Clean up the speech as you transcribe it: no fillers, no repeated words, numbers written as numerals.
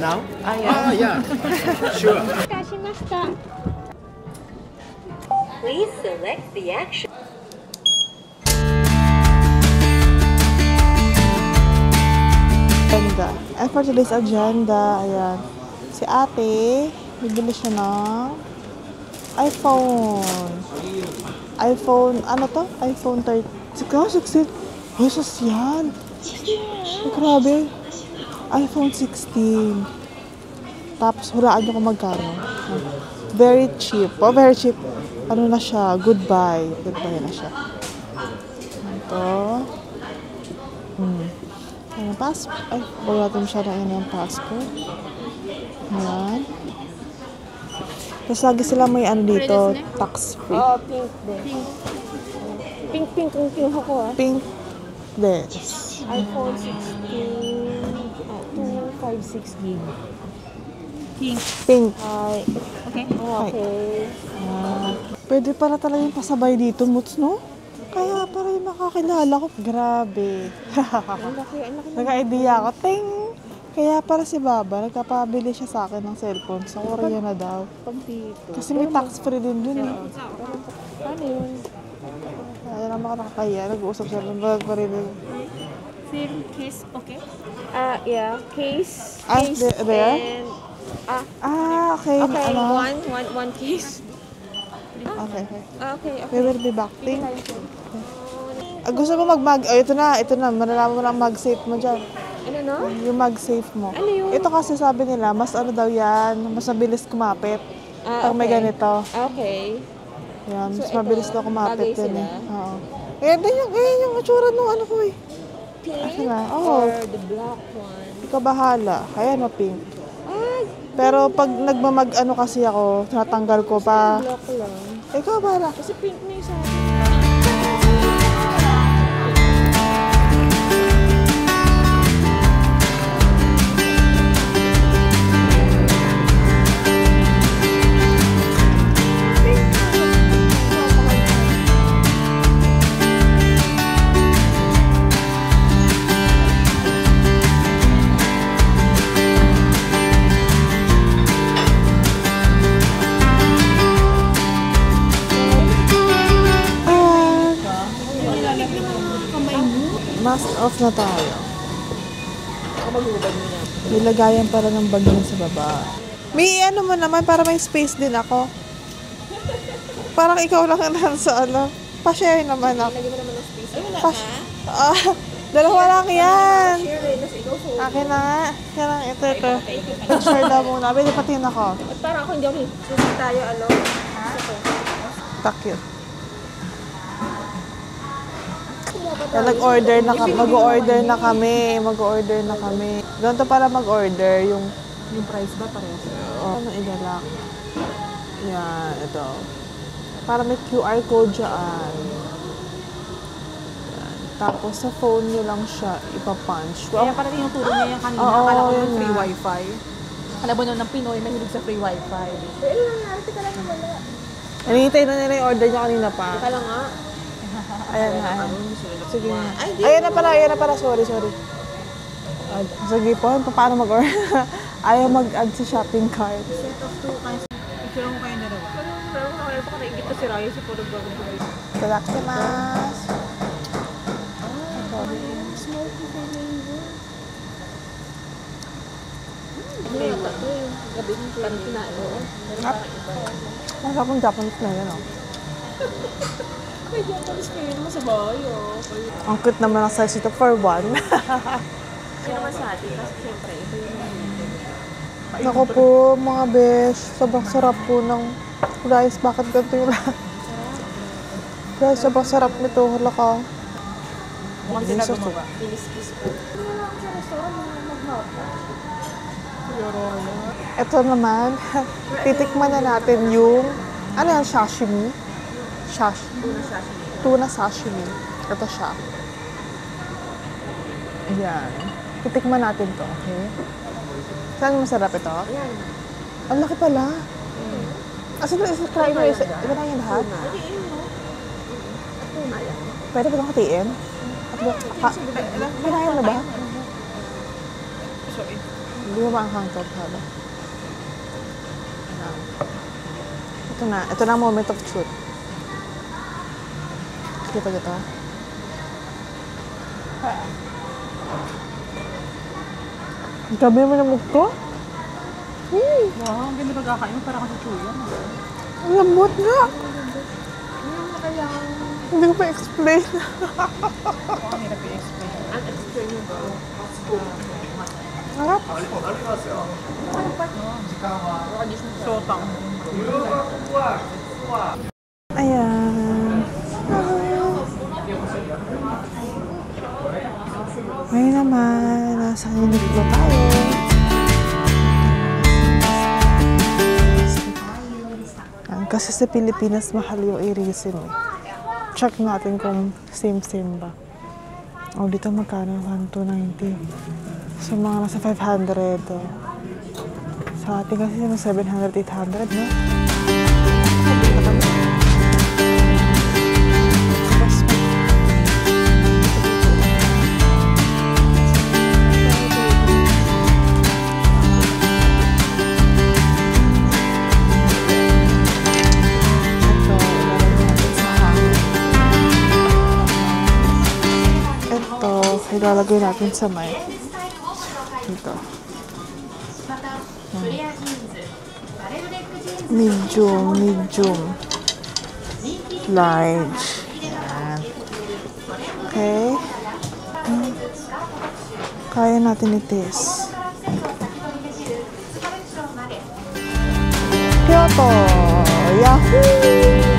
Now? Yeah. Yeah. Sure. Please select the action. Agenda. And for today's agenda, ayan. Si ate, bibili siya ng iPhone, ano to? iPhone 13. 16. Ay, sosyal. Ay, grabe. iPhone 16. Tapos, hulaan nyo kung magkano. Very cheap. Oh, very cheap. Ano na siya? Goodbye. Goodbye na siya. Ito. Ano, passport. Ay, wala natin siya na yung passport. Ayan. Tapos lagi sila may ano dito, tax free. Oh, pink din. Pink ang kinuha ko ah. Pink this. iPhone 16, 256 gig. Pink. Ay, Okay. okay. Pwede pala talaga yung pasabay dito, Muts, no? Kaya para yung makakilala ko. Grabe. Ang laki. Nagka-idea ako. Ting! Kaya para si Baba, nagkapabili siya sa akin ng cellphone. Sa Korea na daw. Pag dito. Kasi may tax free din dun eh. Ano yun? Kaya naman ka nakakaya. Nag-uusap siya ng bag pa rin. Same case, okay? Yeah. Case. Ah, Case there? and... Okay. Okay, Ano? one case. Okay. Okay. We will be back. Ting. Gusto mo mag-mag... Oh, ito na. Malalaman mo lang mag-safe mo dyan. Ano no? Yung mag-safe mo. Ano yun? Ito kasi sabi nila, mas ano daw yan, mas mabilis kumapit. Pag may ganito. Okay. Yan, mas So, mabilis ito, daw kumapit bagay yan sila? eh. Oo. Ganyan yung itsura nung ano ko eh. Pink na? Oo. or the black one? Ikaw bahala. Ayan, pink. Ah, Pero pag nagmamag ano kasi ako, tinatanggal ko pa. black lang. Ikaw bahala. Kasi pink na yung sa akin. Mask off na tayo. Nilagayan para ng bag niya sa baba. May ano mo naman, para may space din ako. Parang ikaw lang ang sa ano. Pa-share naman ako. Lagyan mo naman ng space. Ay, wala ka? Dalawa lang yan. Share rin. Tapos ikaw so. Akin na nga. Kaya lang, ito. Pa-share daw muna. Pwede patingin ako. At parang ako hindi ako susi tayo, ano? Ha? Takit. Nag-order na kami. Mag-order na kami. Ganito para mag-order. Yung Price ba parehas? ano idalak. Yan, ito. Para may QR code dyan. Yan. Tapos sa phone nyo lang siya ipapunch. Kaya parang yung turo niya yung kanina. Oo, Akala ko yun yung free nga. wifi. Alam mo nun, ng Pinoy, mahilig sa free wifi. Eh, ano nangyari? Teka lang naman na. Hinihintay na nila yung order niya kanina pa. Kala nga. Ayan na. Sige na. Ayan na pala. Sorry. Sige po, paano mag-order? Ayaw mag-add sa shopping cart. Set of two kinds. Picture mo kayo na rin. Pero kaya pa naigit na si Raya si Puro Bago. Tadakimasu. Smoky flavor. Ano yung tato yung gabi ng parang kinain mo? Masarap yung Japanese na yan, oh. May Japanese kayo naman sa bahay, oh. Ang cute naman ang size ito for one. Kaya naman sa atin, kasi siyempre, ito yung Naku po, mga besh. Sobrang sarap po ng rice. Bakit ganito yung lahat? Guys, sobrang sarap nito. Hala ka. Mukhang sinabi mo ba? finish-kiss ko. Ano lang sa restaurant, mag-hapa. Ito naman, titikman na natin yung, ano yan, sashimi? Tuna sashimi. Ito siya. Ayan. Titikman natin to, okay? Saan masarap ito? Ayan. Ang laki pala. Asa na try mo isa? Iba na yung lahat? Pwede ba itong hatiin? Kinain na ba? Hindi mo ba ang hang top haba? Ito na ang moment of truth. Sige pa dito. Gabi mo na mukha? Wow, ang ganda pagkakain mo. Parang kasi chuyan. Ang lambot nga. Hindi ko pa-explain. Ang hirap i-explain. Ang explain mo ba? Harap. Sotang. Ayan. Ngayon naman, nasa Uniqlo tayo. Kasi sa Pilipinas, mahal yung irisin eh. Check natin kung same-same ba. O, dito magkano? 1,290. So, mga nasa 500. Sa atin kasi 700, 800, no? Ilalagay natin sa may dito. Medium, large. Yan. Okay. Kaya natin itis. Kyoto! Yahoo!